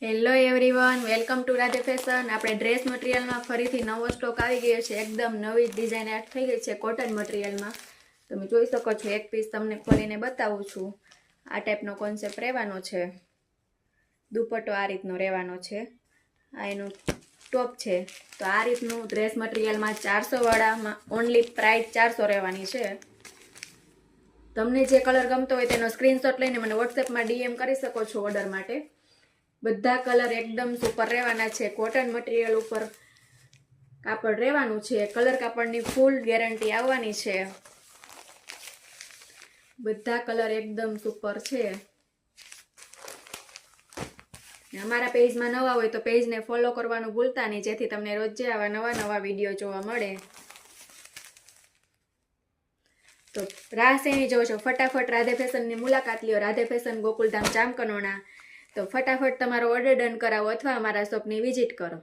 Hello everyone, welcome to Radhe fashion. આપણે dress મટીરિયલમાં ફરીથી નવો સ્ટોક આવી ગયો છે। એકદમ નવી ડિઝાઇન એડ થઈ ગઈ છે કોટન મટીરિયલમાં। તમે જોઈ શકો છો, એક પીસ તમને ખોલીને બતાવું છું। આ ટાઈપનો કોન્સેપ્ટ રહેવાનો છે। દુપટ્ટો આ રીતનો રહેવાનો છે। આ એનું ટોપ છે। તો આ રીતનું ડ્રેસ મટીરિયલમાં 400 વાળામાં ઓનલી પ્રાઇસ 400 રહેવાની છે। તમને જે કલર ગમતો હોય તેનો સ્ક્રીનશોટ લઈને મને વોટ્સએપમાં ડીએમ કરી શકો છો ઓર્ડર માટે। બધા કલર એકદમ સુપર રહેવાના છે। કોટન મટીરિયલ ઉપર કાપડ રહેવાનું છે। કલર કાપડની ફૂલ ગેરંટી આવવાની છે। બધા કલર એકદમ સુપર છે। અમારા પેજમાં નવા હોય તો પેજને ફોલો કરવાનું ભૂલતા નહીં, જેથી તમને રોજે આવા નવા વિડીયો જોવા મળે। તો રાહ શેની જોવો છો? ફટાફટ રાધે ફેશનની મુલાકાત લ્યો। રાધે ફેશન ગોકુલધામ ચામકનોણા। તો ફટાફટ તમારો ઓર્ડર ડન કરાવો અથવા અમારા શોપની વિઝિટ કરો।